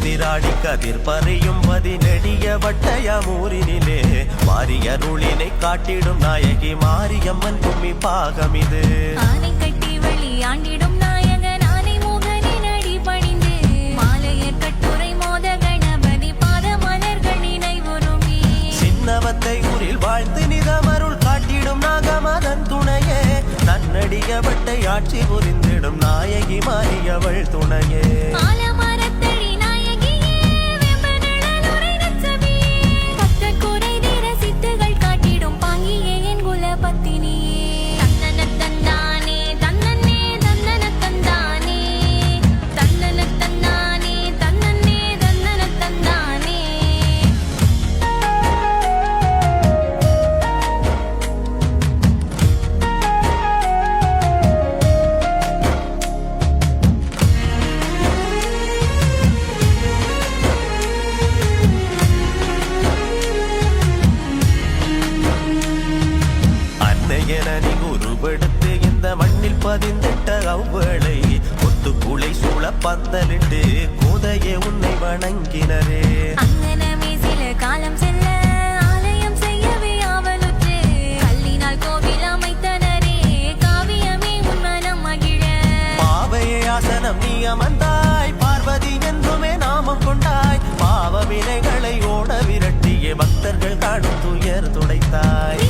கதிராடி கதிர் பறியும் பதினெடிய வட்டயமூரினிலே மாரியருளினை காட்டிடும் நாயகி மாரியம்மன் கும்மி பாகம் இது. ஆனை கட்டி வழி ஆண்டிடும் நாயகன் ஆனை மோகனின் அடி பணிந்து மாலையர் கட்டுரை மோத கணபதி பாத மலர்கள் நினைவுறுமே. சின்னவத்தை ஊரில் வாழ்த்து நிதமருள் காட்டிடும் நாகமதன் துணையே நன்னடிய வட்டை ஆட்சி புரிந்திடும் நாயகி மாரியவள் துணையே. பதிந்திட்ட அவ்வேளை ஒத்துக்குளை சூழ பந்தலிட்டு கோதையே உன்னை வணங்கினரே. அங்கனமே சில காலம் செல்ல ஆலயம் செய்யவே ஆவலுற்று கல்லினால் கோவில் அமைத்தனரே காவியமே உன் மனம் மகிழ. பாவையே ஆசனம் நீ அமர்ந்தாய் பார்வதி என்றுமே நாமம் கொண்டாய் பாவ வினைகளை ஓட விரட்டிய பக்தர்கள் காணும் துயர் துடைத்தாய்.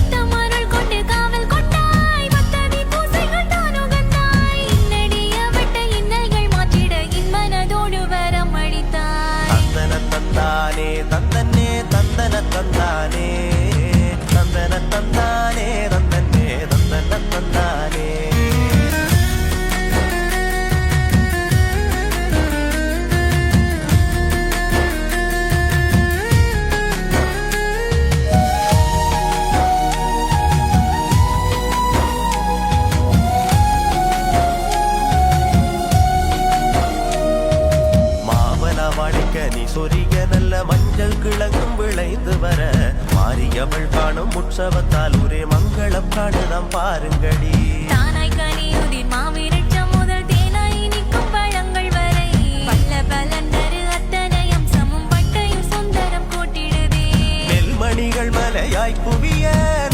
தந்தானே தந்தனே தந்தன தந்தானே தந்தன தந்தானே தந்தனே தந்தன தந்தானே. நீ சொரிய நல்ல மஞ்சள் கிழங்கும் விளைந்து வர மாரியவள் காணும் உற்சவத்தால் ஒரே மங்களம் காணுதாம் பாருங்கடி. தானாய் கனியுதிர் மாவிரட்சம் முதல் தேனாய் நிற்கும் பழங்கள் வரை பல்ல பலந்தரு அத்தனையும் சமும் பட்டையும் சுந்தரம் கூட்டிடுதே. நெல்மணிகள் மலையாய் குவிய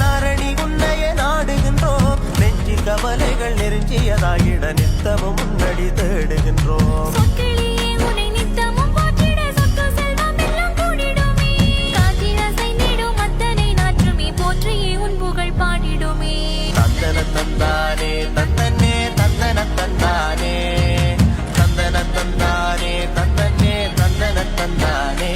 நாரணி உன்னைய நாடுகின்றோம் நெஞ்சில் கவலைகள் நெருஞ்சியதாயிட நித்தமும் முன்னடி தேடுகின்றோம். தந்தன தந்தானே தந்தனே தந்தன தந்தானே தந்தன தந்தானே தந்தனே தந்தன தந்தானே.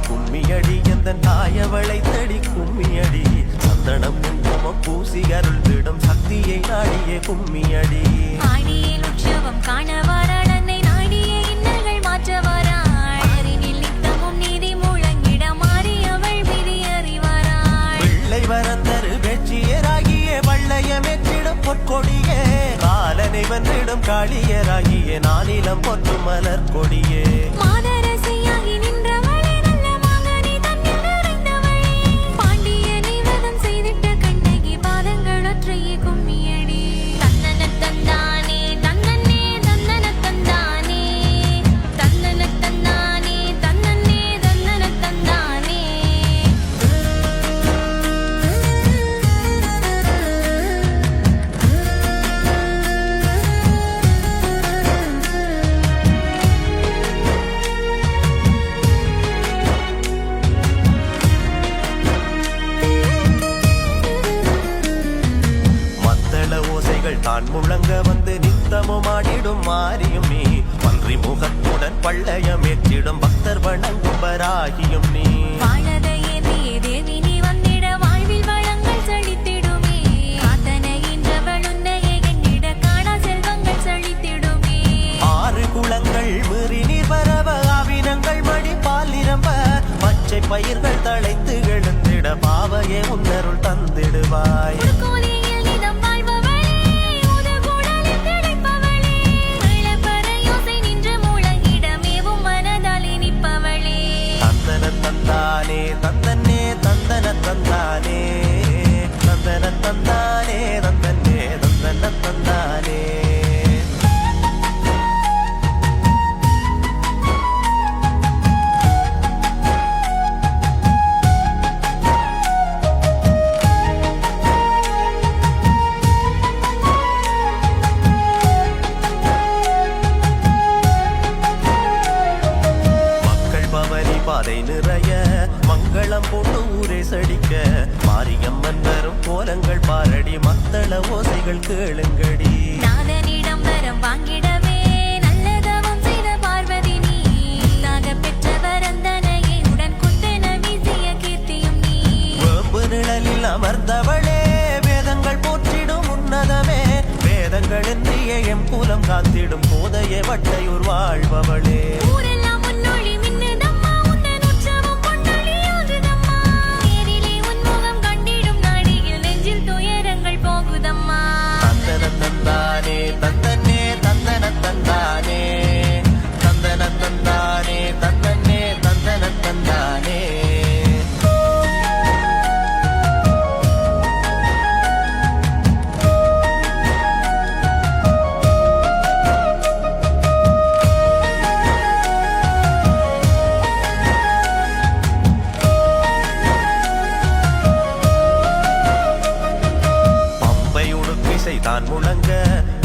கும்மியடி எந்த நாயவளை தடி கும்மியடி சந்தனம் குங்குமம் பூசி அருள் விடும் சக்தியை நாடிய கும்மியடி. ஆடியில் உற்சவம் காணவாராள் அன்னை நாடிய இன்னல்கள் மாற்றவாராள் நித்தமும் நீதி முழங்கிட மாறி அவள் விதி அறிவாராள். பிள்ளை வரந்தரு வெற்றியராகிய வள்ளையமெற்றிடும் பொற்கொடியே காலனை வென்றிடும் காளியராகிய நானிலம் பொற்று மலர் கொடியே. மாதரசியாகி நின்றவளே கும்மியடி. தந்தன தந்தானே தந்தனே தந்தன தந்தானே தந்தன தந்தானே தந்தனே தந்தன தந்தானே. தான் முழங்க வந்து நித்தமும் ஆடிடும் மாறியும் நீ பன்றி முகத்துடன் பள்ளயம் ஏற்றிடும் பக்தர் வணங்கும் வராகியும் நீ. வாழதையே தேவி நீ வந்திட வாழ்வில் வளங்கள் செழித்திடுமே காத்தனைகின்றவள் உன்னையே எண்ணிட காணா செல்வங்கள் செழித்திடுமே. ஆறு குளங்கள் மீறி நீர் பரவ ஆவினங்கள் மடி பால் நிரம்ப பச்சை பயிர்கள் தழைத்து எழுந்திட பாவையே உன்னருள் தந்திடுவாய். கோலியில் நிதம் வாழ்பவளே கேளுங்கடி. நாதனிடம் வரம் வாங்கிடவே நல்லதவம் செய்த பார்வதி நீ. தாக பெற்ற வரந்தனையை உடன் கொண்டென வீசிய கீர்த்தியும் நீ. வேம்பு நிழலில் அமர்ந்தவளே வேதங்கள் போற்றிடும் உன்னதமே. வேதங்கள் என்றிய எம் குலம் காத்திடும் போதைய வட்டையூர் வாழ்பவளே. ஊரெல்லாம் உன்னொளி மின்னுதம்மா, உந்தன் உற்சவம் பொன்னொழியாகுதம்மா. நேரிலே உன் முகம் கண்டிடும் நாடியில் நெஞ்சில் துயரங்கள் போகுதம்மா. தந்தன தந்தானே தந்தனே தந்தன தந்தானே தந்தன தந்தானே தந்தனே தந்தன தந்தானே. தான் முழங்க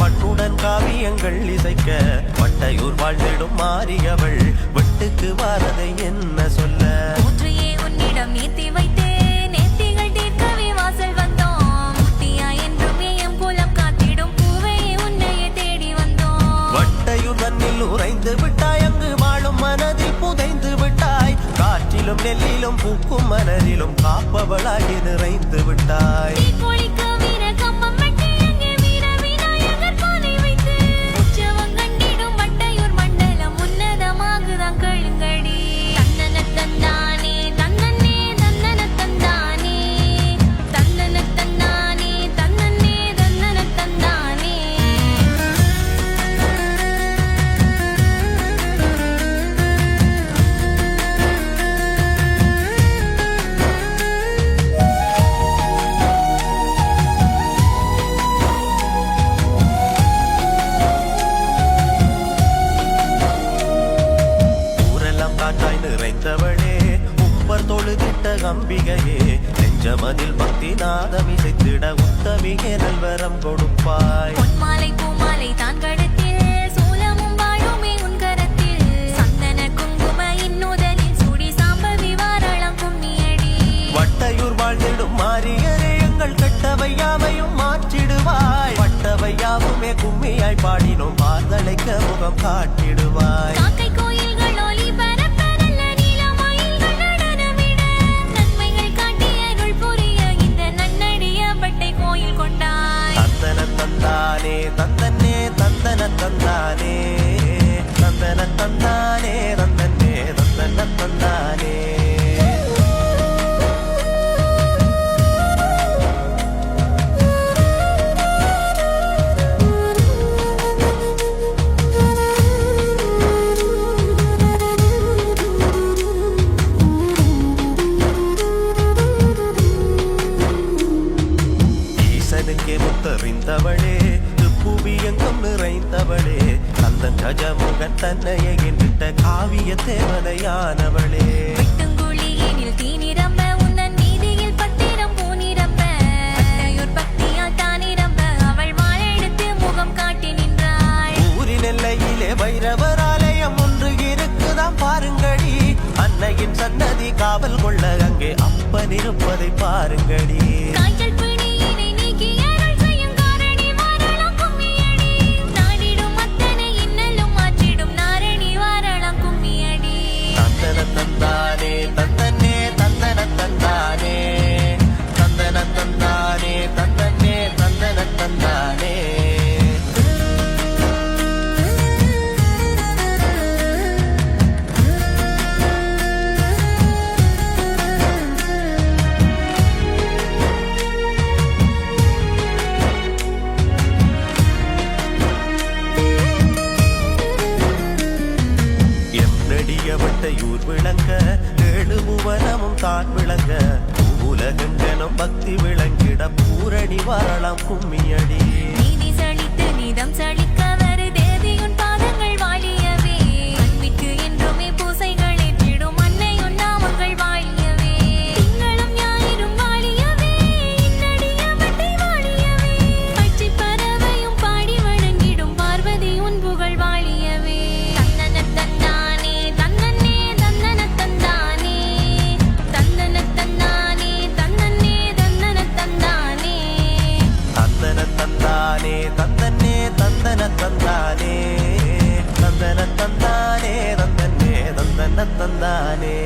மண்ணுடன் காவியங்கள் இசைக்க வட்டையூர் வாழ்ந்திடும் மாறியவள் வெட்டுக்கு வாரதை என்ன சொல்ல. போற்றியே உன்னிடம் நேர்த்தி வைத்தே நேர்த்திகள் தீர்க்கவே வாசல் வந்தோம். முத்தியா என்றும் எம் குலம் காத்திடும் பூவையே உன்னையே தேடி வந்தோம். வட்டையூர் மண்ணில் உறைந்து விட்டாய், அங்கு வாழும் மனதில் புதைந்து விட்டாய். காற்றிலும் நெல்லிலும் பூக்கும் மலரிலும் காப்பவளாகி நிறைந்து விட்டாய். நிறைந்தவளே உப்பர் தொழுதிட்ட அம்பிகையே, நெஞ்சமதில் பக்தி நாதம் இசைத்திட உத்தமிகே நல்வரம் கொடுப்பாய். பொன்மாலை பூமாலை தான் கழுத்தில் சூலமும் வாழுமே உன் கரத்தில். சந்தன குங்கும இன்னுதலில் சூடி சாம்பவி வாரளம் கும்மியடி. வட்டையூர் வாழ்ந்திடும் மாறியரே எங்கள் கெட்டவையாவையும் மாற்றிடுவாய். வட்டவையாவுமே கும்மியாய் பாடினோம் பார்த்தளைக்க முகம் காட்டிடுவாய். காக்கை கோயில்கள் ஒலி தந்தானே தந்தனே தந்தன தந்தானே தந்தன தந்தானே தந்தனே தந்தன தந்தானே. ஈசனுக்கே முத்தறிந்தவளே புவி எங்கும் நிறைந்தவளே, தந்தன் கஜமுகன் தன்னையை என்றிட்ட காவிய தேவதையானவளே. வெட்டுங்குழியினில் தீ நிரம்ப உன்னன் நீதியில் பத்திரம் பூ நிரம்ப. வட்டையூர் பக்தியால் தான் நிரம்ப அவள் வாழெடுத்து முகம் காட்டி நின்றாள். ஊரின் எல்லையிலே வைரவர் ஆலயம் ஒன்று இருக்குதாம் பாருங்கடி. அன்னையின் சன்னதி காவல் கொள்ள அங்கே அப்பன் இருப்பதை பாருங்கடி. காய்ச்சல் பிணியினை நீக்கி அருள் செய்யும் காரணி வாரளம் கும்மியடி. நாடிடும் அத்தனை இன்னலும் மாற்றிடும் நாரணி வாரளம் கும்மியடி. தந்தன தந்தானே தந்தனே தந்தன தந்தானே தந்தன தந்தானே தந்தனே தந்தன தந்தானே. வட்டையூர் விளங்க ஏழு புவனமும் தான் விளங்க உலகெங்கனும் பக்தி விளங்கிட பூரணி வரலாம் கும்மியடி. நீதி சளித்து நீதம் சளிக்க வரு தேவியுன் பாதங்கள் வாழியவே. அன்பிற்கு என்றுமே பூசைகள் ஏற்றிடும் அன்னையுன் நாமங்கள் வாழியவே. திங்களும் ஞாயிறும் வாழியவே, இன்னடிய வட்டை வாழியவே. பட்சி பறவையும் பாடி வணங்கிடும் பார்வதி உன் புகழ் வாழியவே. தந்தன தந்தானே தந்தனே தந்தன தந்தானே தந்தன தந்தானே தந்தனே தந்தன தந்தானே. தந்தன தந்தானே தந்தானே தந்தன்னே தந்தன தந்தானே தந்தன தந்தானே தந்தன்னே தந்தன தந்தானே